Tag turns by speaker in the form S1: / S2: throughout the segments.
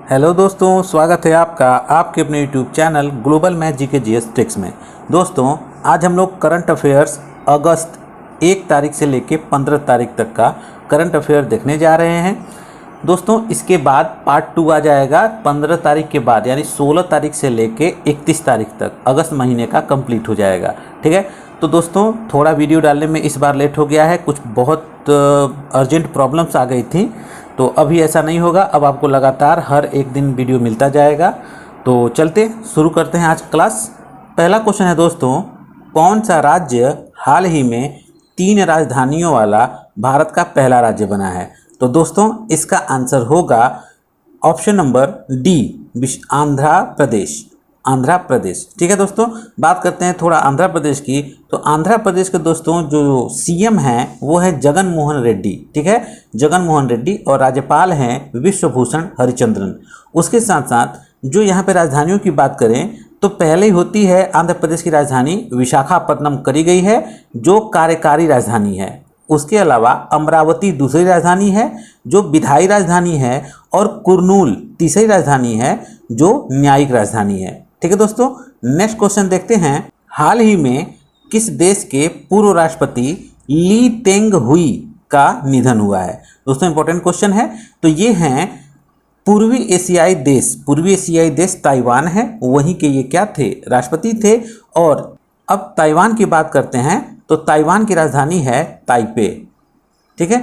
S1: Hello दोस्तों, स्वागत है आपका आपके अपने YouTube channel global math GK GS tricks में। दोस्तों, आज हम लोग करंट अफेयर्स अगस्त 1 तारीख से लेके 15 तारीख तक का करंट अफेयर देखने जा रहे हैं। दोस्तों, इसके बाद पार्ट 2 आ जाएगा 15 तारीख के बाद, यानी 16 तारीख से लेके 31 तारीख तक अगस्त महीने का कंप्लीट हो जाएगा। ठीक है, तो दोस्तों थोड़ा वीडियो डालने में इस बार लेट हो गया है, कुछ बहुत अर्जेंट प्रॉब्लम्स आ गई थी, तो अभी ऐसा नहीं होगा। अब आपको लगातार हर एक दिन वीडियो मिलता जाएगा। तो चलते शुरू करते हैं आज क्लास। पहला क्वेश्चन है दोस्तों, कौन सा राज्य हाल ही में 3 राजधानियों वाला भारत का पहला राज्य बना है? तो दोस्तों इसका आंसर होगा option number D, Andhra Pradesh. Andhra Pradesh. ठीक है दोस्तों, बात करते हैं थोड़ा आंध्र प्रदेश की। तो आंध्र प्रदेश के दोस्तों जो सीएम हैं वो है जगन मोहन रेड्डी। ठीक है, जगन मोहन रेड्डी, और राज्यपाल हैं विश्वभूषण हरिचंद्रन। उसके साथ साथ जो यहाँ पे राजधानियों की बात करें तो पहले ही होती है आंध्र प्रदेश की राजधानी विशाखापत्तनम करी गई है, जो कार्यकारी राजधानी है। उसके अलावा अमरावती दूसरी राजधानी है जो विधायी राजधानी है, और कुर्नूल तीसरी राजधानी है जो न्यायिक राजधानी है। ठीक है दोस्तों, नेक्स्ट क्वेश्चन देखते हैं। हाल ही में किस देश के पूर्व राष्ट्रपति ली तेंग हुई का निधन हुआ है? दोस्तों इंपॉर्टेंट क्वेश्चन है। तो ये हैं पूर्वी एशियाई देश ताइवान है, वहीं के ये क्या थे? राष्ट्रपति थे। और अब ताइवान की बात करते हैं तो ताइवान की राजधानी है ताइपे। ठीक है,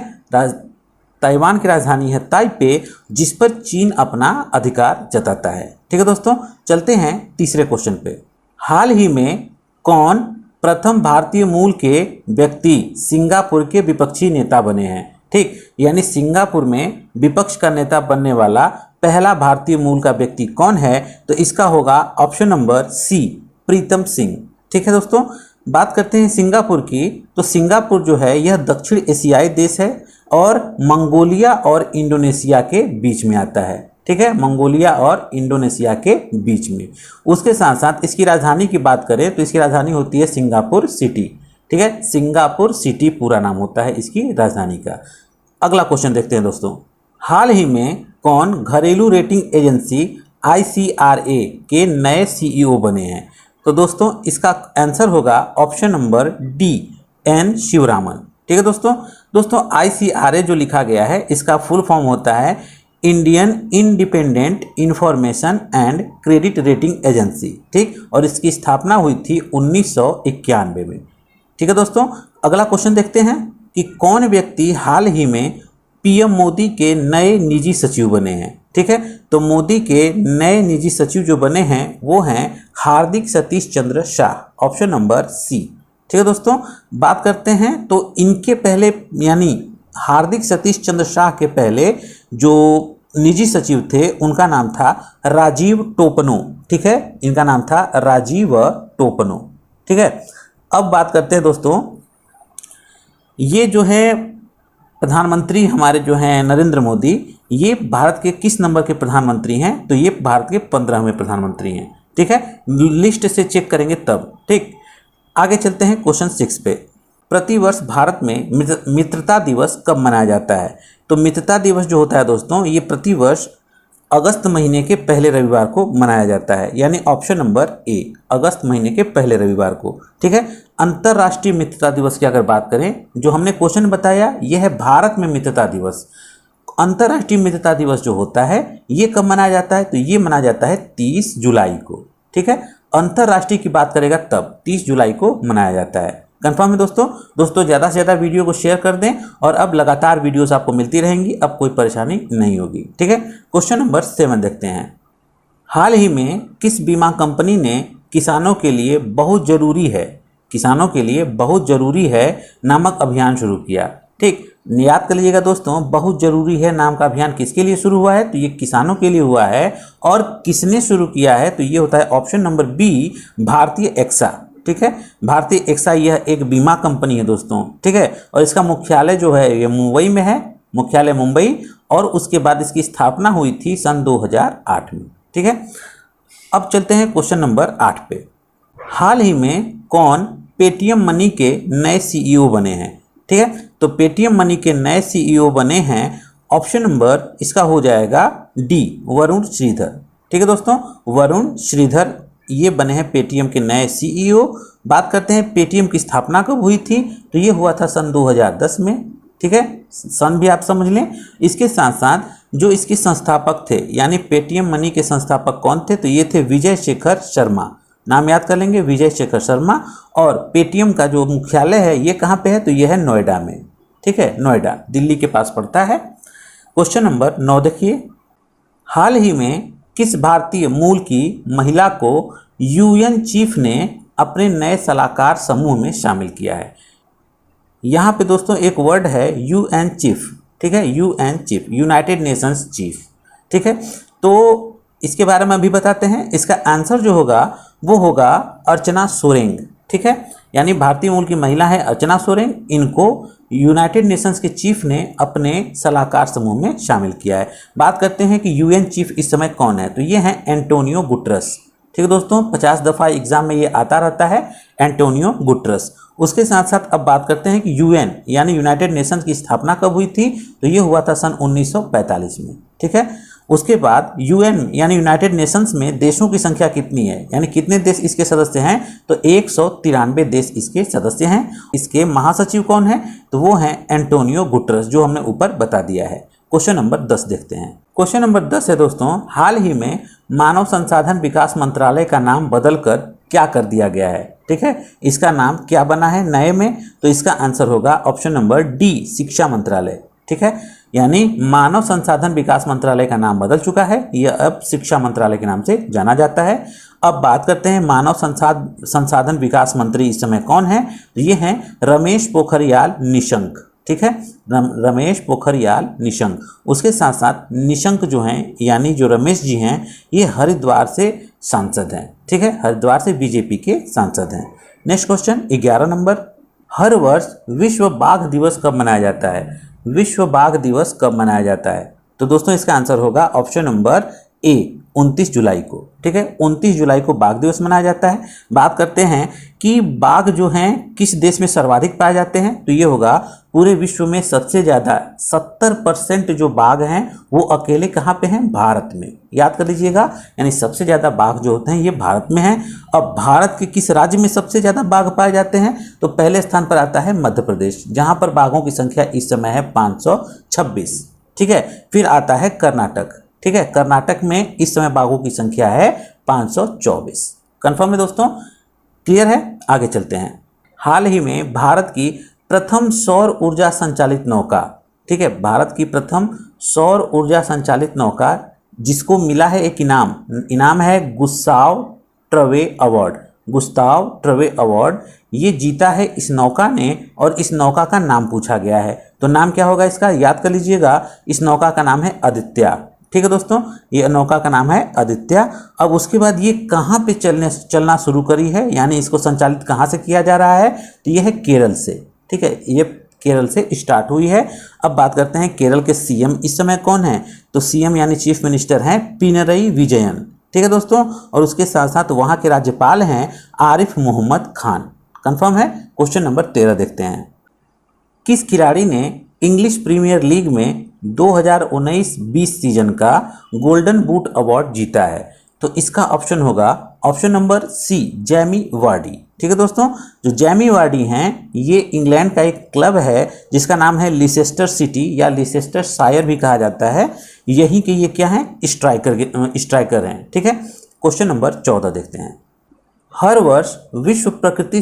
S1: ताइवान की राजधानी है ताइपे, जिस पर चीन अपना अधिकार जताता है। ठीक है दोस्तों, चलते हैं तीसरे क्वेश्चन पे। हाल ही में कौन प्रथम भारतीय मूल के व्यक्ति सिंगापुर के विपक्षी नेता बने हैं? ठीक, यानी सिंगापुर में विपक्ष का नेता बनने वाला पहला भारतीय मूल का व्यक्ति कौन है? तो इसका होगा ऑप्शन नंबर सी, प्रीतम सिंह। ठीक है दोस्तों, बात करते हैं सिंगापुर की। तो सिंगापुर जो है यह दक्षिण एशियाई देश है और मंगोलिया और इंडोनेशिया के बीच में आता है। ठीक है, मंगोलिया और इंडोनेशिया के बीच में। उसके साथ साथ इसकी राजधानी की बात करें तो इसकी राजधानी होती है सिंगापुर सिटी। ठीक है, सिंगापुर सिटी पूरा नाम होता है इसकी राजधानी का। अगला क्वेश्चन देखते हैं दोस्तों। हाल ही में कौन घरेलू रेटिंग एजेंसी ICRA के नए CEO बने हैं? तो दोस्तों इसका आंसर होगा option number D, N Sivaraman. ठीक है दोस्तों ICRA जो लिखा गया है इसका फुल फॉर्म होता है Indian independent information and credit rating agency. ठीक, और इसकी स्थापना हुई थी 1991 में। ठीक है दोस्तों, अगला क्वेश्चन देखते हैं कि कौन व्यक्ति हाल ही में PM मोदी के नए निजी सचिव बने हैं? ठीक है, तो मोदी के नए निजी सचिव जो बने हैं वो हैं हार्दिक सतीश चंद्र शाह, ऑप्शन नंबर सी। ठीक है दोस्तों, बात करते हैं तो इनके पहले यानी हार्दिक सतीश चंद्र शाह के पहले जो निजी सचिव थे उनका नाम था राजीव टोपनो। ठीक है, इनका नाम था राजीव टोपनो। ठीक है, अब बात करते हैं दोस्तों, ये जो है प्रधानमंत्री हमारे जो हैं नरेंद्र मोदी, ये भारत के किस नंबर के प्रधानमंत्री हैं? तो ये भारत के 15वें प्रधानमंत्री हैं। ठीक है, लिस्ट से चेक करेंगे तब। ठीक, आगे चलते हैं क्वेश्चन 6 पे। प्रतिवर्ष भारत में मित्रता दिवस कब मनाया जाता है? तो मित्रता दिवस जो होता है दोस्तों ये प्रतिवर्ष अगस्त महीने के पहले रविवार को मनाया जाता है, यानी ऑप्शन नंबर ए, अगस्त महीने के पहले रविवार को। ठीक है, अंतर्राष्ट्रीय मित्रता दिवस की अगर बात करें, जो हमने क्वेश्चन बताया यह है भारत में मित्रता दिवस। अंतर्राष्ट्रीय मित्रता दिवस जो होता है ये कब मनाया जाता है? तो ये मनाया जाता है 30 जुलाई को। ठीक है, अंतर्राष्ट्रीय की बात करेगा तब 30 जुलाई को मनाया जाता है। कंफर्म है दोस्तों ज़्यादा से ज़्यादा वीडियो को शेयर कर दें, और अब लगातार वीडियोस आपको मिलती रहेंगी, अब कोई परेशानी नहीं होगी। ठीक है, क्वेश्चन नंबर 7 देखते हैं। हाल ही में किस बीमा कंपनी ने किसानों के लिए बहुत ज़रूरी है नामक अभियान शुरू किया? ठीक, याद कर लीजिएगा दोस्तों, बहुत ज़रूरी है नाम का अभियान किसके लिए शुरू हुआ है? तो ये किसानों के लिए हुआ है। और किसने शुरू किया है? तो ये होता है ऑप्शन नंबर बी, भारतीय एक्सा। ठीक है, भारतीय एक्सा यह एक बीमा कंपनी है दोस्तों। ठीक है, और इसका मुख्यालय जो है ये मुंबई में है, मुख्यालय मुंबई, और उसके बाद इसकी स्थापना हुई थी सन 2008 में। ठीक है, अब चलते हैं क्वेश्चन नंबर 8 पे। हाल ही में कौन पेटीएम मनी के नए CEO बने हैं? ठीक है, तो पेटीएम मनी के नए CEO बने हैं ऑप्शन नंबर इसका हो जाएगा डी, वरुण श्रीधर। ठीक है दोस्तों, वरुण श्रीधर ये बने हैं पेटीएम के नए सीईओ। बात करते हैं पेटीएम की स्थापना कब हुई थी, तो ये हुआ था सन 2010 में। ठीक है, सन भी आप समझ लें। इसके साथ साथ जो इसके संस्थापक थे, यानी पेटीएम मनी के संस्थापक कौन थे, तो ये थे विजय शेखर शर्मा। नाम याद कर लेंगे, विजय शेखर शर्मा। और पेटीएम का जो मुख्यालय है ये कहाँ पे है, तो ये है नोएडा में। ठीक है, नोएडा दिल्ली के पास पड़ता है। क्वेश्चन नंबर 9 देखिए, हाल ही में किस भारतीय मूल की महिला को यूएन चीफ ने अपने नए सलाहकार समूह में शामिल किया है। यहाँ पे दोस्तों एक वर्ड है यूएन चीफ। ठीक है, UN chief, United Nations chief. ठीक है, तो इसके बारे में अभी बताते हैं। इसका आंसर जो होगा वो होगा अर्चना सोरेंग। ठीक है, यानी भारतीय मूल की महिला है अर्चना सोरेंग। इनको यूनाइटेड नेशंस के चीफ ने अपने सलाहकार समूह में शामिल किया है। बात करते हैं कि यूएन चीफ इस समय कौन है, तो ये हैं एंटोनियो गुटरस। ठीक है दोस्तों, 50 दफ़ा एग्जाम में ये आता रहता है, एंटोनियो गुटरस। उसके साथ साथ अब बात करते हैं कि यूएन यानी यूनाइटेड नेशंस की स्थापना कब हुई थी, तो ये हुआ था सन 1945 में। ठीक है, उसके बाद यूएन यानी यूनाइटेड नेशंस में देशों की संख्या कितनी है, यानी कितने देश इसके सदस्य हैं, तो 193 देश इसके सदस्य हैं। इसके महासचिव कौन है, तो वो हैं एंटोनियो गुटरस, जो हमने ऊपर बता दिया है। क्वेश्चन नंबर 10 देखते हैं। क्वेश्चन नंबर 10 है दोस्तों, हाल ही में मानव संसाधन विकास मंत्रालय का नाम बदलकर क्या कर दिया गया है। ठीक है, इसका नाम क्या बना है नए में, तो इसका आंसर होगा ऑप्शन नंबर डी, शिक्षा मंत्रालय। ठीक है, यानी मानव संसाधन विकास मंत्रालय का नाम बदल चुका है, यह अब शिक्षा मंत्रालय के नाम से जाना जाता है। अब बात करते हैं मानव संसाधन विकास मंत्री इस समय कौन है, तो ये हैं रमेश पोखरियाल निशंक। ठीक है, रमेश पोखरियाल निशंक। उसके साथ साथ निशंक जो हैं, यानी जो रमेश जी हैं, ये हरिद्वार से सांसद हैं। ठीक है, हरिद्वार से बीजेपी के सांसद हैं। नेक्स्ट क्वेश्चन 11 नंबर, हर वर्ष विश्व बाघ दिवस कब मनाया जाता है। विश्व बाघ दिवस कब मनाया जाता है, तो दोस्तों इसका आंसर होगा ऑप्शन नंबर ए, 29 जुलाई को। ठीक है, 29 जुलाई को बाघ दिवस मनाया जाता है। बात करते हैं कि बाघ जो हैं किस देश में सर्वाधिक पाए जाते हैं, तो ये होगा पूरे विश्व में सबसे ज़्यादा 70% जो बाघ हैं वो अकेले कहाँ पे हैं, भारत में। याद कर लीजिएगा, यानी सबसे ज़्यादा बाघ जो होते हैं ये भारत में हैं। अब भारत के किस राज्य में सबसे ज़्यादा बाघ पाए जाते हैं, तो पहले स्थान पर आता है मध्य प्रदेश, जहाँ पर बाघों की संख्या इस समय है 526। ठीक है, फिर आता है कर्नाटक। ठीक है, कर्नाटक में इस समय बाघों की संख्या है 524। कंफर्म है दोस्तों, क्लियर है। आगे चलते हैं। हाल ही में भारत की प्रथम सौर ऊर्जा संचालित नौका, ठीक है, भारत की प्रथम सौर ऊर्जा संचालित नौका जिसको मिला है एक इनाम है गुस्ताव ट्रवे अवार्ड। गुस्ताव ट्रवे अवार्ड ये जीता है इस नौका ने, और इस नौका का नाम पूछा गया है, तो नाम क्या होगा इसका, याद कर लीजिएगा। इस नौका का नाम है आदित्य। ठीक है दोस्तों, ये नौका का नाम है आदित्य। अब उसके बाद ये कहाँ पे चलना शुरू करी है, यानी इसको संचालित कहाँ से किया जा रहा है, तो ये है केरल से। ठीक है, ये केरल से स्टार्ट हुई है। अब बात करते हैं केरल के सीएम इस समय कौन है, तो सीएम यानी चीफ मिनिस्टर हैं पिनरई विजयन। ठीक है दोस्तों, और उसके साथ साथ वहाँ के राज्यपाल हैं आरिफ मोहम्मद खान। कंफर्म है। क्वेश्चन नंबर 13 देखते हैं। किस खिलाड़ी ने इंग्लिश प्रीमियर लीग में 2019-20 सीजन का गोल्डन बूट अवार्ड जीता है, तो इसका ऑप्शन होगा option number C, Jamie Vardy. ठीक है दोस्तों, जो जैमी वार्डी हैं ये इंग्लैंड का एक क्लब है जिसका नाम है लिसेस्टर सिटी या लिसेस्टर शायर भी कहा जाता है। यही के ये क्या हैं, स्ट्राइकर हैं। ठीक है, क्वेश्चन नंबर 14 देखते हैं। हर वर्ष विश्व प्रकृति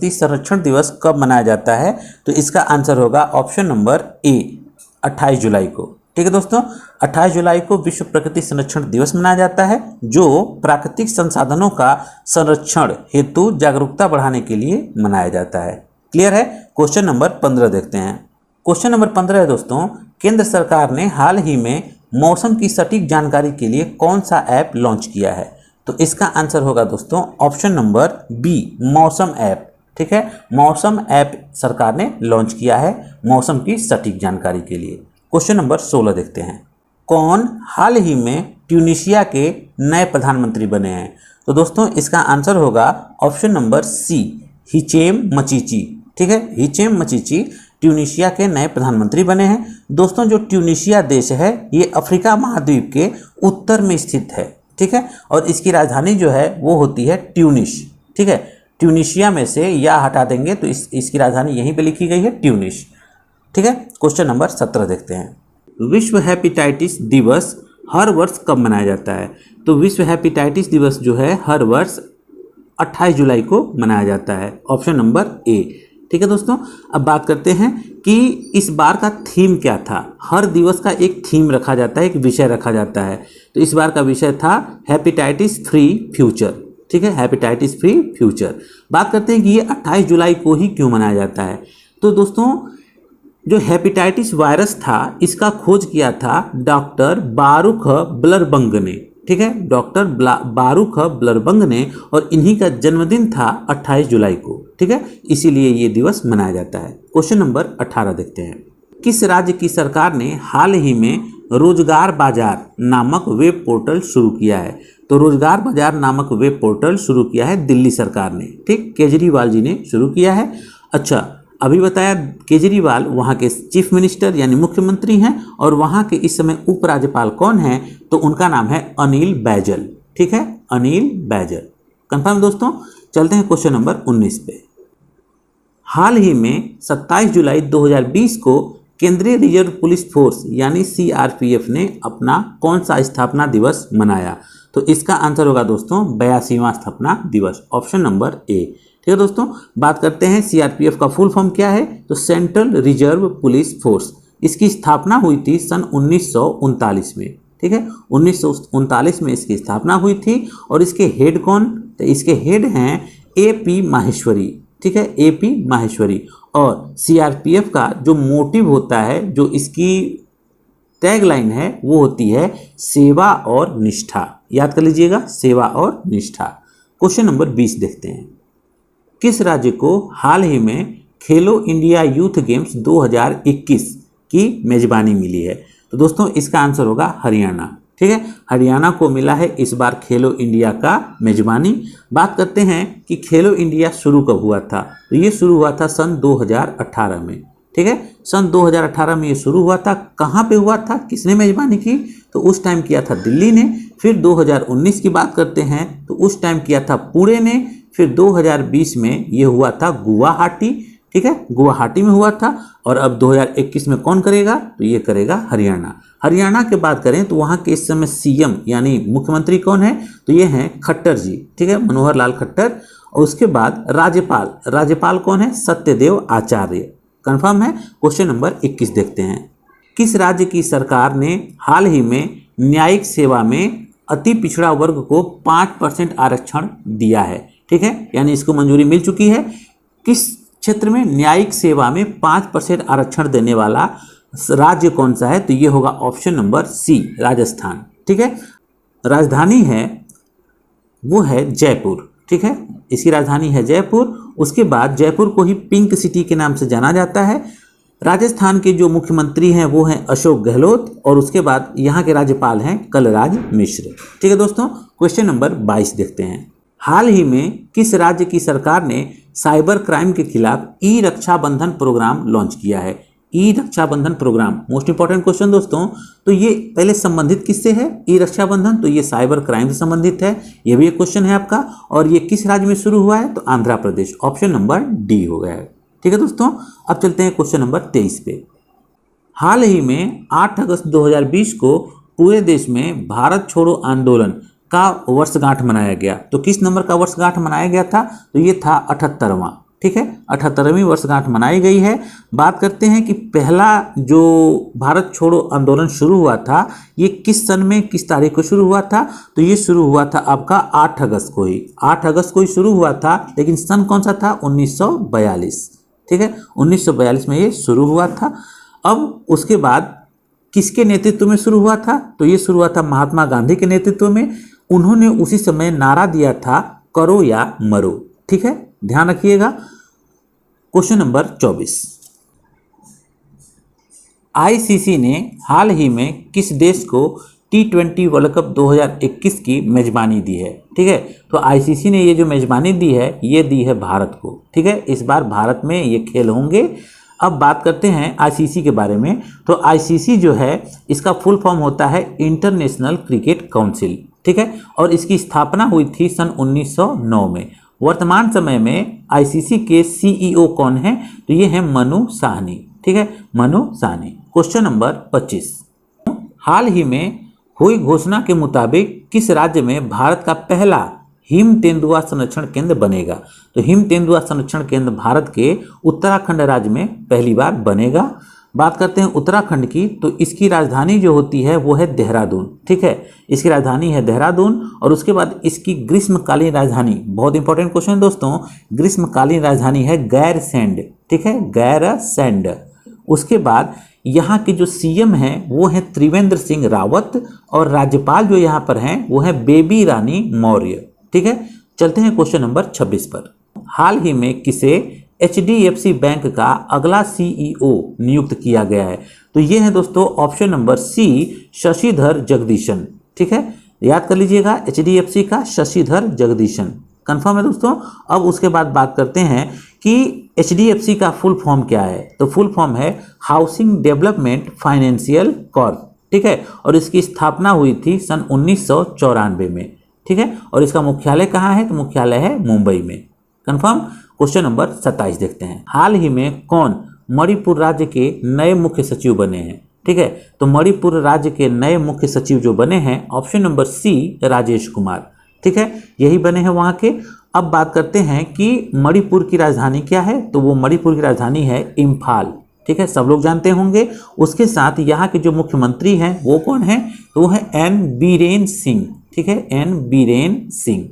S1: संरक्षण दिवस कब मनाया जाता है, तो इसका आंसर होगा ऑप्शन नंबर ए, 28 जुलाई को। ठीक है दोस्तों, 28 जुलाई को विश्व प्रकृति संरक्षण दिवस मनाया जाता है, जो प्राकृतिक संसाधनों का संरक्षण हेतु जागरूकता बढ़ाने के लिए मनाया जाता है। क्लियर है। क्वेश्चन नंबर 15 देखते हैं। क्वेश्चन नंबर 15 है दोस्तों, केंद्र सरकार ने हाल ही में मौसम की सटीक जानकारी के लिए कौन सा ऐप लॉन्च किया है, तो इसका आंसर होगा दोस्तों ऑप्शन नंबर बी, मौसम ऐप। ठीक है, मौसम ऐप सरकार ने लॉन्च किया है मौसम की सटीक जानकारी के लिए। क्वेश्चन नंबर 16 देखते हैं। कौन हाल ही में ट्यूनीशिया के नए प्रधानमंत्री बने हैं, तो दोस्तों इसका आंसर होगा ऑप्शन नंबर सी, हिचेम मचीची। ठीक है, हिचेम मचीची ट्यूनीशिया के नए प्रधानमंत्री बने हैं। दोस्तों जो ट्यूनीशिया देश है ये अफ्रीका महाद्वीप के उत्तर में स्थित है, ठीक है, और इसकी राजधानी जो है वो होती है ट्यूनिस, ठीक है। ट्यूनीशिया में से या हटा देंगे तो इसकी राजधानी यहीं पे लिखी गई है ट्यूनिस, ठीक है। क्वेश्चन नंबर 17 देखते हैं। विश्व हेपेटाइटिस दिवस हर वर्ष कब मनाया जाता है? तो विश्व हेपेटाइटिस दिवस जो है हर वर्ष 28 जुलाई को मनाया जाता है, ऑप्शन नंबर ए, ठीक है दोस्तों। अब बात करते हैं कि इस बार का थीम क्या था। हर दिवस का एक थीम रखा जाता है, एक विषय रखा जाता है। तो इस बार का विषय था हेपेटाइटिस फ्री फ्यूचर, ठीक है, हेपेटाइटिस फ्री फ्यूचर। बात करते हैं कि ये 28 जुलाई को ही क्यों मनाया जाता है। तो दोस्तों जो हेपेटाइटिस वायरस था इसका खोज किया था डॉक्टर बारूख ब्लरबंग ने, ठीक है, डॉक्टर बारूख ब्लरबंग ने, और इन्हीं का जन्मदिन था 28 जुलाई को, ठीक है, इसीलिए ये दिवस मनाया जाता है। क्वेश्चन नंबर 18 देखते हैं। किस राज्य की सरकार ने हाल ही में रोजगार बाजार नामक वेब पोर्टल शुरू किया है? तो रोजगार बाजार नामक वेब पोर्टल शुरू किया है दिल्ली सरकार ने, ठीक, केजरीवाल जी ने शुरू किया है। अच्छा, अभी बताया केजरीवाल वहाँ के चीफ मिनिस्टर यानी मुख्यमंत्री हैं, और वहाँ के इस समय उपराज्यपाल कौन हैं? तो उनका नाम है अनिल बैजल, ठीक है, अनिल बैजल। कंफर्म दोस्तों। चलते हैं क्वेश्चन नंबर 19 पे। हाल ही में 27 जुलाई 2020 को केंद्रीय रिजर्व पुलिस फोर्स यानी CRPF ने अपना कौन सा स्थापना दिवस मनाया? तो इसका आंसर होगा दोस्तों 82वां स्थापना दिवस, ऑप्शन नंबर ए, ठीक है दोस्तों। बात करते हैं CRPF का फुल फॉर्म क्या है? तो सेंट्रल रिजर्व पुलिस फोर्स। इसकी स्थापना हुई थी सन 1939 में, ठीक है, 1939 में इसकी स्थापना हुई थी। और इसके हेड कौन? तो इसके हेड हैं AP माहेश्वरी, ठीक है, AP माहेश्वरी। और CRPF का जो मोटिव होता है, जो इसकी टैगलाइन है, वो होती है सेवा और निष्ठा। याद कर लीजिएगा, सेवा और निष्ठा। क्वेश्चन नंबर 20 देखते हैं। किस राज्य को हाल ही में खेलो इंडिया यूथ गेम्स 2021 की मेजबानी मिली है? तो दोस्तों इसका आंसर होगा हरियाणा, ठीक है, हरियाणा को मिला है इस बार खेलो इंडिया का मेजबानी। बात करते हैं कि खेलो इंडिया शुरू कब हुआ था? तो ये शुरू हुआ था सन 2018 में, ठीक है, सन 2018 में ये शुरू हुआ था। कहाँ पे हुआ था, किसने मेजबानी की? तो उस टाइम किया था दिल्ली ने। फिर 2019 की बात करते हैं तो उस टाइम किया था पुणे ने। फिर 2020 में ये हुआ था गुवाहाटी, ठीक है, गुवाहाटी में हुआ था। और अब 2021 में कौन करेगा? तो ये करेगा हरियाणा। हरियाणा की बात करें तो वहाँ के इस समय CM यानी मुख्यमंत्री कौन है? तो ये हैं खट्टर जी, ठीक है, मनोहर लाल खट्टर। और उसके बाद राज्यपाल कौन है? सत्यदेव आचार्य। कंफर्म है। क्वेश्चन नंबर 21 देखते हैं। किस राज्य की सरकार ने हाल ही में न्यायिक सेवा में अति पिछड़ा वर्ग को 5% आरक्षण दिया है? ठीक है, यानी इसको मंजूरी मिल चुकी है। किस क्षेत्र में न्यायिक सेवा में 5% आरक्षण देने वाला राज्य कौन सा है? तो ये होगा ऑप्शन नंबर सी, राजस्थान। ठीक है, राजधानी है वो है जयपुर। ठीक है, इसकी राजधानी है जयपुर। उसके बाद जयपुर को ही पिंक सिटी के नाम से जाना जाता है। राजस्थान के जो मुख्यमंत्री हैं वो हैं अशोक गहलोत, और उसके बाद यहाँ के राज्यपाल हैं कलराज मिश्र। ठीक है दोस्तों, क्वेश्चन नंबर 22 देखते हैं। हाल ही में किस राज्य की सरकार ने साइबर क्राइम के खिलाफ ई रक्षाबंधन प्रोग्राम लॉन्च किया है? E Rakshabandhan program most important question दोस्तों। तो ये पहले संबंधित किससे है? ई रक्षाबंधन, तो ये साइबर क्राइम से संबंधित है। ये भी एक क्वेश्चन है आपका। और ये किस राज्य में शुरू हुआ है? तो Andhra Pradesh, option number D हो गया है। ठीक है दोस्तों, अब चलते हैं क्वेश्चन नंबर 23 पे। हाल ही में 8 अगस्त 2020 को पूरे देश में भारत छोड़ो आंदोलन का वर्षगांठ मनाया गया। तो किस नंबर का वर्षगांठ मनाया गया था? तो ये था 78वां। ठीक है, 78वीं वर्षगांठ मनाई गई है। बात करते हैं कि पहला जो भारत छोड़ो आंदोलन शुरू हुआ था ये किस सन में, किस तारीख को शुरू हुआ था? तो ये शुरू हुआ था आपका 8 अगस्त को ही। 8 अगस्त को ही शुरू हुआ था, लेकिन सन कौन सा था? 1942। ठीक है, 1942 में ये शुरू हुआ था। अब उसके बाद किसके नेतृत्व में शुरू हुआ था? तो ये शुरू हुआ था महात्मा गांधी के नेतृत्व में। उन्होंने उसी समय नारा दिया था करो या मरो। ठीक है, ध्यान रखिएगा। Question number 24। आईसीसी ने हाल ही में किस देश को T20 वर्ल्ड कप 2021 की मेजबानी दी है? ठीक है, तो आईसीसी ने ये जो मेजबानी दी है ये दी है भारत को। ठीक है, इस बार भारत में ये खेल होंगे। अब बात करते हैं आईसीसी के बारे में। तो आईसीसी जो है इसका फुल फॉर्म होता है इंटरनेशनल क्रिकेट काउंसिल, ठीक है, और इसकी स्थापना हुई थी सन 1909 में। वर्तमान समय में आईसीसी के सीईओ कौन है? तो ये है मनु साहनी, ठीक है, मनु साहनी। क्वेश्चन नंबर 25, हाल ही में हुई घोषणा के मुताबिक किस राज्य में भारत का पहला हिम तेंदुआ संरक्षण केंद्र बनेगा? तो हिम तेंदुआ संरक्षण केंद्र भारत के उत्तराखंड राज्य में पहली बार बनेगा। बात करते हैं उत्तराखंड की, तो इसकी राजधानी जो होती है वो है देहरादून, ठीक है, इसकी राजधानी है देहरादून। और उसके बाद इसकी ग्रीष्मकालीन राजधानी, बहुत इंपॉर्टेंट क्वेश्चन दोस्तों, ग्रीष्मकालीन राजधानी है गैरसैंड, ठीक है, गैरसैंड। उसके बाद यहाँ के जो सीएम हैं वो हैं त्रिवेंद्र सिंह रावत, और राज्यपाल जो यहाँ पर हैं वो है बेबी रानी मौर्य, ठीक है। चलते हैं क्वेश्चन नंबर 26 पर। हाल ही में किसे एचडीएफसी बैंक का अगला सीईओ नियुक्त किया गया है? तो ये है दोस्तों option number C, Shashidhar Jagdishan, ठीक है, याद कर लीजिएगा, एचडीएफसी का शशिधर जगदीशन, कंफर्म है दोस्तों। अब उसके बाद बात करते हैं कि एचडीएफसी का फुल फॉर्म क्या है? तो फुल फॉर्म है हाउसिंग डेवलपमेंट फाइनेंशियल कॉर्प, ठीक है, और इसकी स्थापना हुई थी सन 1994 में, ठीक है, और इसका मुख्यालय कहाँ है? तो मुख्यालय है मुंबई में, कंफर्म। क्वेश्चन नंबर 27 देखते हैं। हाल ही में कौन मणिपुर राज्य के नए मुख्य सचिव बने हैं? ठीक है, तो मणिपुर राज्य के नए मुख्य सचिव जो बने हैं, option number C, Rajesh Kumar, ठीक है, यही बने हैं वहां के। अब बात करते हैं कि मणिपुर की राजधानी क्या है? तो वो मणिपुर की राजधानी है इम्फाल, ठीक है, सब लोग जानते होंगे। उसके साथ यहाँ के जो मुख्यमंत्री हैं वो कौन है? तो वो है एन बीरेन सिंह, ठीक है, एन बीरेन सिंह,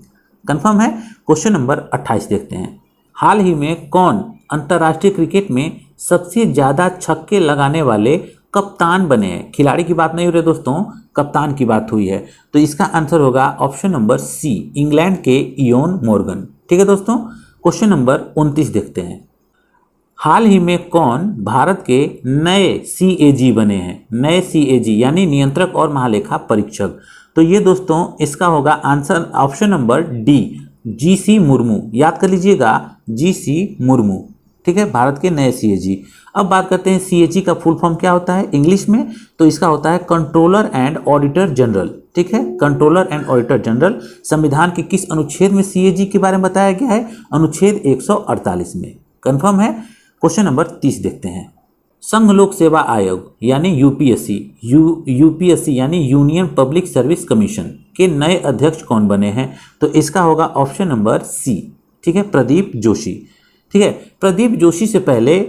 S1: कंफर्म है। क्वेश्चन नंबर 28 देखते हैं। हाल ही में कौन अंतर्राष्ट्रीय क्रिकेट में सबसे ज्यादा छक्के लगाने वाले कप्तान बने हैं? खिलाड़ी की बात नहीं हो रही दोस्तों, कप्तान की बात हुई है। तो इसका आंसर होगा ऑप्शन नंबर सी, इंग्लैंड के इयोन मोर्गन, ठीक है दोस्तों। क्वेश्चन नंबर 29 देखते हैं। हाल ही में कौन भारत के नए सीएजी बने हैं? नए सीएजी यानी नियंत्रक और महालेखा परीक्षक। तो ये दोस्तों इसका होगा answer option number D, GC Murmu, याद कर लीजिएगा, जीसी मुर्मू, ठीक है, भारत के नए सीएजी। अब बात करते हैं सीएजी का फुल फॉर्म क्या होता है इंग्लिश में? तो इसका होता है कंट्रोलर एंड ऑडिटर जनरल, ठीक है, कंट्रोलर एंड ऑडिटर जनरल। संविधान के किस अनुच्छेद में सीएजी के बारे में बताया गया है? अनुच्छेद 148 में, कंफर्म है। क्वेश्चन नंबर 30 देखते हैं। संघ लोक सेवा आयोग यानी यूपीएससी, यूपीएससी यानी यूनियन पब्लिक सर्विस कमीशन के नए अध्यक्ष कौन बने हैं? तो इसका होगा ऑप्शन नंबर सी, ठीक है, प्रदीप जोशी, ठीक है। प्रदीप जोशी से पहले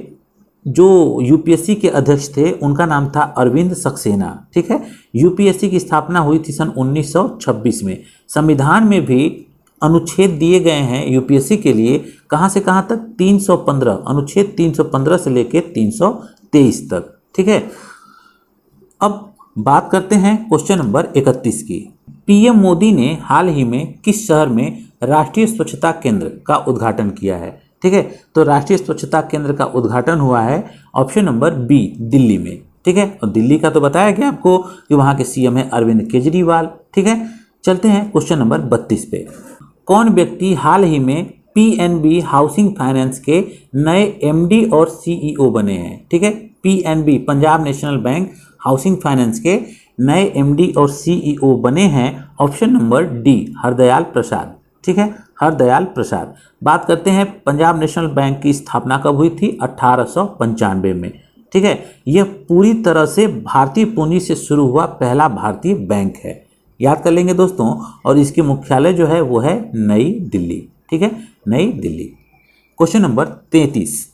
S1: जो यूपीएससी के अध्यक्ष थे उनका नाम था अरविंद सक्सेना, ठीक है। यूपीएससी की स्थापना हुई थी सन 1926 में। संविधान में भी अनुच्छेद दिए गए हैं यूपीएससी के लिए, कहाँ से कहाँ तक? 315, अनुच्छेद 315 से लेकर 323 तक, ठीक है। अब बात करते हैं क्वेश्चन नंबर 31 की। पीएम मोदी ने हाल ही में किस शहर में राष्ट्रीय स्वच्छता केंद्र का उद्घाटन किया है? ठीक है, तो राष्ट्रीय स्वच्छता केंद्र का उद्घाटन हुआ है ऑप्शन नंबर बी, दिल्ली में, ठीक है। और दिल्ली का तो बताया गया आपको कि वहाँ के सीएम है अरविंद केजरीवाल, ठीक है। चलते हैं क्वेश्चन नंबर 32 पे। कौन व्यक्ति हाल ही में पीएनबी हाउसिंग फाइनेंस के नए एमडी और सीईओ बने हैं? ठीक है, PNB Punjab national bank housing finance के नए एमडी और सीईओ बने हैं ऑप्शन नंबर डी, हरदयाल प्रसाद, ठीक है, हरदयाल प्रसाद। बात करते हैं पंजाब नेशनल बैंक की स्थापना कब हुई थी? 1895 में, ठीक है। यह पूरी तरह से भारतीय पूंजी से शुरू हुआ पहला भारतीय बैंक है, याद कर लेंगे दोस्तों। और इसकी मुख्यालय जो है वो है नई दिल्ली, ठीक है, नई दिल्ली। Question number 33।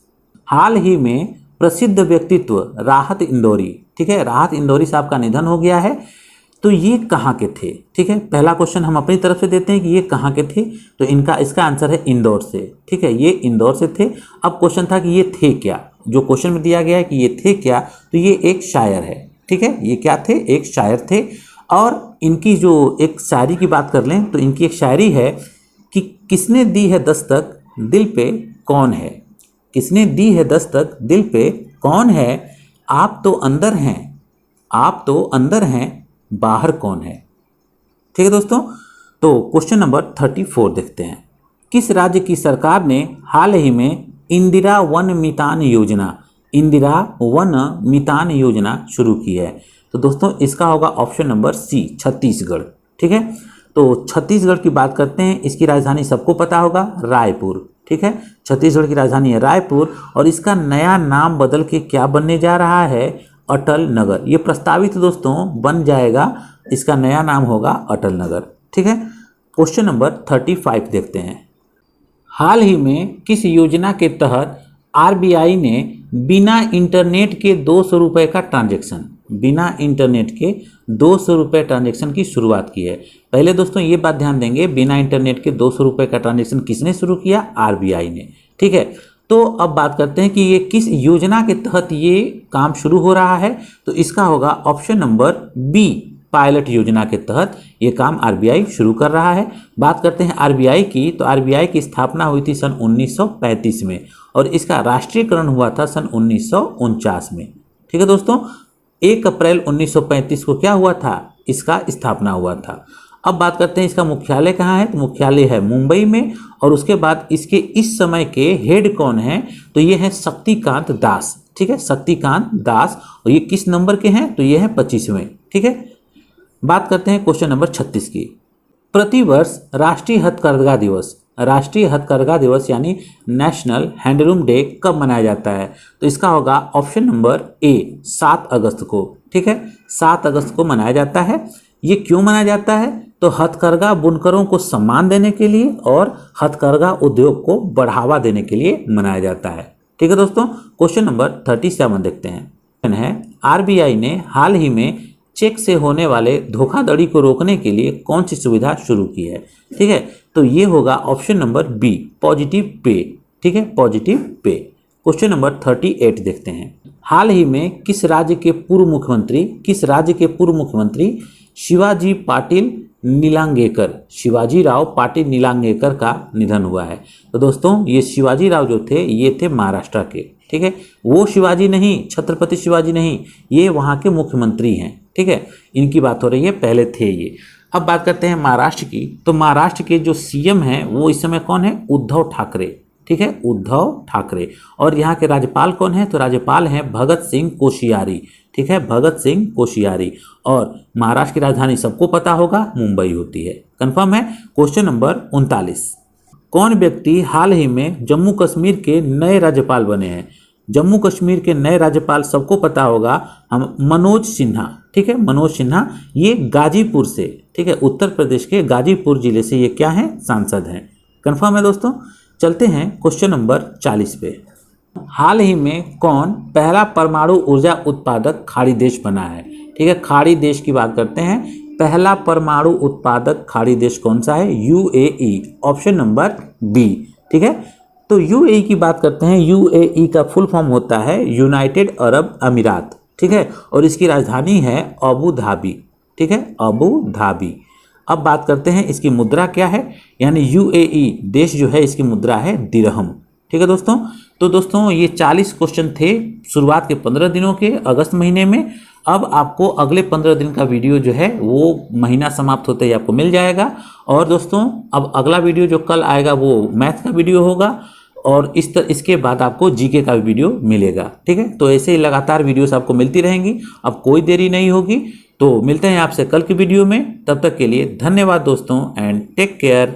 S1: हाल ही में प्रसिद्ध व्यक्तित्व राहत इंदौरी, ठीक है, राहत इंदौरी साहब का निधन हो गया है, तो ये कहाँ के थे? ठीक है, पहला क्वेश्चन हम अपनी तरफ से देते हैं कि ये कहाँ के थे, तो इसका आंसर है इंदौर से, ठीक है, ये इंदौर से थे। अब क्वेश्चन था कि ये थे क्या, जो क्वेश्चन में दिया गया है कि ये थे क्या, तो ये एक शायर है, ठीक है, ये क्या थे? एक शायर थे। और इनकी जो एक शायरी की बात कर लें तो इनकी एक शायरी है कि किसने दी है दस्तक दिल पे कौन है, किसने दी है दस्तक दिल पे कौन है, आप तो अंदर हैं, आप तो अंदर हैं, बाहर कौन है। ठीक है दोस्तों, तो क्वेश्चन नंबर 34 देखते हैं। किस राज्य की सरकार ने हाल ही में इंदिरा वन मितान योजना, इंदिरा वन मितान योजना शुरू की है? तो दोस्तों इसका होगा ऑप्शन नंबर सी, छत्तीसगढ़। ठीक है, तो छत्तीसगढ़ की बात करते हैं। इसकी राजधानी सबको पता होगा, रायपुर। ठीक है, छत्तीसगढ़ की राजधानी है रायपुर और इसका नया नाम बदल के क्या बनने जा रहा है? अटल नगर। ये प्रस्तावित दोस्तों बन जाएगा, इसका नया नाम होगा अटल नगर। ठीक है, क्वेश्चन नंबर 35 देखते हैं। हाल ही में किस योजना के तहत आरबीआई ने बिना इंटरनेट के 200 रुपये का ट्रांजैक्शन, बिना इंटरनेट के 200 रुपये ट्रांजैक्शन की शुरुआत की है? पहले दोस्तों ये बात ध्यान देंगे, बिना इंटरनेट के 200 रुपये का ट्रांजैक्शन किसने शुरू किया? आरबीआई ने। ठीक है, तो अब बात करते हैं कि ये किस योजना के तहत ये काम शुरू हो रहा है? तो इसका होगा ऑप्शन नंबर बी, पायलट योजना के तहत ये काम आरबीआई शुरू कर रहा है। बात करते हैं आरबीआई की, तो आरबीआई की स्थापना हुई थी सन 1935 में और इसका राष्ट्रीयकरण हुआ था सन 1949 में। ठीक है दोस्तों, 1 अप्रैल 1935 को क्या हुआ था? इसका स्थापना हुआ था। अब बात करते हैं इसका मुख्यालय कहाँ है? तो मुख्यालय है मुंबई में और उसके बाद इसके इस समय के हेड कौन हैं? तो ये हैं शक्तिकांत दास। ठीक है, शक्तिकांत दास, और ये किस नंबर के हैं? तो ये हैं 25वें। ठीक है, बात करते हैं क्वेश्चन नंबर 36 की। प्रतिवर्ष राष्ट्रीय हथकरघा दिवस, राष्ट्रीय हथकरघा दिवस यानी नेशनल हैंडलूम डे कब मनाया जाता है? तो इसका होगा ऑप्शन नंबर ए, 7 अगस्त को। ठीक है, 7 अगस्त को मनाया जाता है। ये क्यों मनाया जाता है? तो हथकरघा बुनकरों को सम्मान देने के लिए और हथकरघा उद्योग को बढ़ावा देने के लिए मनाया जाता है। ठीक है दोस्तों, क्वेश्चन नंबर 37 देखते हैं। आरबीआई ने हाल ही में चेक से होने वाले धोखाधड़ी को रोकने के लिए कौन सी सुविधा शुरू की है? ठीक है, तो ये होगा option number B, positive pay. ठीक है, पॉजिटिव पे। क्वेश्चन नंबर 38 देखते हैं। हाल ही में किस राज्य के पूर्व मुख्यमंत्री शिवाजी पाटिल नीलांगेकर, शिवाजीराव पाटिल नीलांगेकर का निधन हुआ है? तो दोस्तों ये शिवाजीराव जो थे ये थे महाराष्ट्र के। ठीक है, वो शिवाजी नहीं, छत्रपति शिवाजी नहीं, ये वहाँ के मुख्यमंत्री हैं। ठीक है, इनकी बात हो रही है, पहले थे ये। अब बात करते हैं महाराष्ट्र की, तो महाराष्ट्र के जो सीएम हैं वो इस समय कौन है? उद्धव ठाकरे। ठीक है, उद्धव ठाकरे। और यहाँ के राज्यपाल कौन है? तो राज्यपाल हैं भगत सिंह कोश्यारी। ठीक है, भगत सिंह कोश्यारी। और महाराष्ट्र की राजधानी सबको पता होगा, मुंबई होती है। कंफर्म है। Question number 39। कौन व्यक्ति हाल ही में जम्मू कश्मीर के नए राज्यपाल बने हैं? जम्मू कश्मीर के नए राज्यपाल सबको पता होगा, हम मनोज सिन्हा। ठीक है, मनोज सिन्हा, ये गाजीपुर से, ठीक है, उत्तर प्रदेश के गाजीपुर जिले से ये क्या हैं? सांसद हैं। कंफर्म है दोस्तों। चलते हैं क्वेश्चन नंबर 40 पे। हाल ही में कौन पहला परमाणु ऊर्जा उत्पादक खाड़ी देश बना है? ठीक है, खाड़ी देश की बात करते हैं। पहला परमाणु उत्पादक खाड़ी देश कौन सा है? UAE, option number B. ठीक है, तो यूएई की बात करते हैं। यूएई का फुल फॉर्म होता है यूनाइटेड अरब अमीरात। ठीक है, और इसकी राजधानी है अबू धाबी। ठीक है, अबू धाबी। अब बात करते हैं इसकी मुद्रा क्या है, यानी यूएई देश जो है इसकी मुद्रा है दिरहम। ठीक है दोस्तों, तो दोस्तों ये 40 क्वेश्चन थे शुरुआत के 15 दिनों के अगस्त महीने में। अब आपको अगले 15 दिन का वीडियो जो है वो महीना समाप्त होते ही आपको मिल जाएगा। और दोस्तों अब अगला वीडियो जो कल आएगा वो मैथ का वीडियो होगा और इसके बाद आपको जीके का भी वीडियो मिलेगा। ठीक है, तो ऐसे ही लगातार वीडियोस आपको मिलती रहेंगी। अब कोई देरी नहीं होगी, तो मिलते हैं आपसे कल की वीडियो में। तब तक के लिए धन्यवाद दोस्तों एंड टेक केयर।